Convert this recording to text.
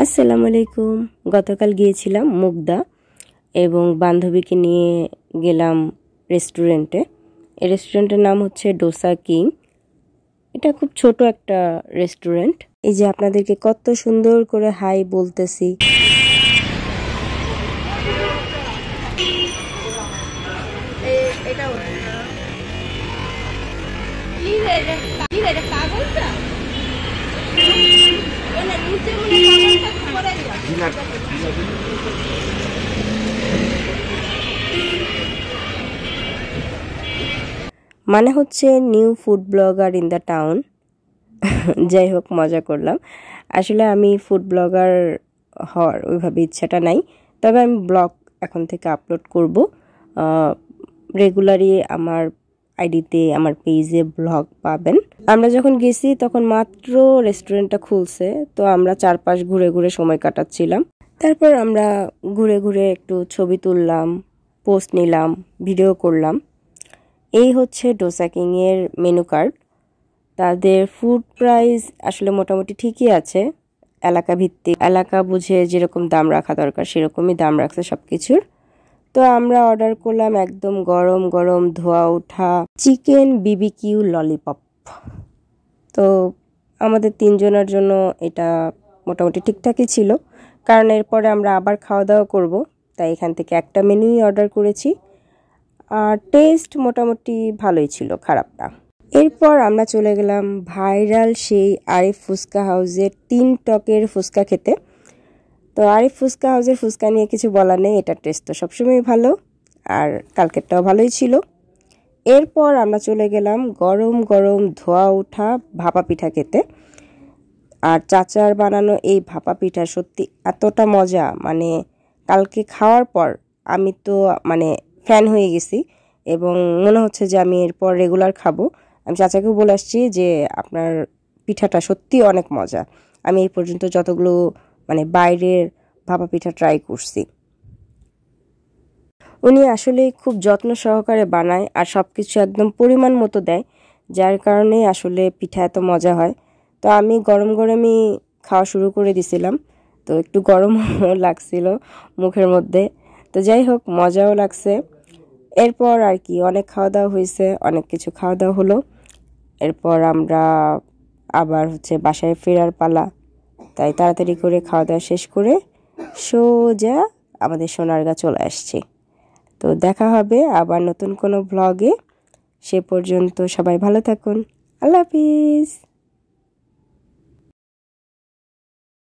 আসসালামু আলাইকুম। গতকাল গিয়েছিলাম মুগদা এবং বান্ধবীকে নিয়ে গেলাম রেস্টুরেন্টে। এই রেস্টুরেন্টের নাম হচ্ছে ডোসা কিং। এটা খুব ছোট একটা রেস্টুরেন্ট। এই যে আপনাদেরকে কত সুন্দর করে হাই বলতেছি। মানে হচ্ছে new food blogger in the town. যাই হোক, মজা করলাম। আসলে আমি ফুড ব্লগার হওয়ার ওইভাবে ইচ্ছাটা নাই, তবে আমি ব্লগ এখন থেকে আপলোড করব। রেগুলারই আমার আইডিতে, আমার পেজে ব্লগ পাবেন। আমরা যখন গেছি তখন মাত্র রেস্টুরেন্টটা খুলছে, তো আমরা চারপাশ ঘুরে ঘুরে সময় কাটাচ্ছিলাম। তারপর আমরা ঘুরে ঘুরে একটু ছবি তুললাম, পোস্ট নিলাম, ভিডিও করলাম। এই হচ্ছে ডোসা কিংয়ের মেনু কার্ড। তাদের ফুড প্রাইস আসলে মোটামুটি ঠিকই আছে, এলাকা ভিত্তিক, এলাকা বুঝে যেরকম দাম রাখা দরকার সেরকমই দাম রাখছে সব কিছুর। তো আমরা অর্ডার করলাম একদম গরম গরম ধোয়া ওঠা চিকেন বিবিকিউ ললিপপ। তো আমাদের তিনজনের জন্য এটা মোটামুটি ঠিকঠাকই ছিল, কারণ এরপরে আমরা আবার খাওয়া দাওয়া করব, তাই এখান থেকে একটা মেনুই অর্ডার করেছি। আর টেস্ট মোটামুটি ভালোই ছিল, খারাপ না। এরপর আমরা চলে গেলাম ভাইরাল সেই আরিফ ফুচকা হাউসের 3 টকের ফুচকা খেতে। তো আরিফ ফুচকা হাউসের ফুচকা নিয়ে কিছু বলার নেই, এটার টেস্ট তো সবসময় ভালো, আর কালকেরটাও ভালোই ছিল। এরপর আমরা চলে গেলাম গরম গরম ধোয়া ওঠা ভাপা পিঠা খেতে। আর চাচার বানানো এই ভাপা পিঠা সত্যি এতটা মজা, মানে কালকে খাওয়ার পর আমি তো ফ্যান হয়ে গেছি এবং মনে হচ্ছে যে আমি এরপর রেগুলার খাবো। আমি চাচাকেও বলে আসছি যে আপনার পিঠাটা সত্যি অনেক মজা। আমি এই পর্যন্ত যতগুলো বাইরের ভাপা পিঠা ট্রাই করছি, উনি আসলে খুব যত্ন সহকারে বানায় আর সব কিছু একদম পরিমাণ মতো দেয়, যার কারণে আসলে পিঠা এত মজা হয়। তো আমি গরম গরমই খাওয়া শুরু করে দিছিলাম, তো একটু গরমও লাগছিল মুখের মধ্যে। তো যাই হোক, মজাও লাগছে। এরপর আর কি অনেক খাওয়া দাওয়া হয়েছে, অনেক কিছু খাওয়া দাওয়া হলো। এরপর আমরা আবার বাসায় ফেরার পালা, তাই তাড়াতাড়ি করে খাওয়া দাওয়া শেষ করে সোজা আমাদের সোনারগাঁ চলে আসছি। তো দেখা হবে আবার নতুন কোনো ব্লগে। সে পর্যন্ত সবাই ভালো থাকুন। আল্লাহ হাফিজ।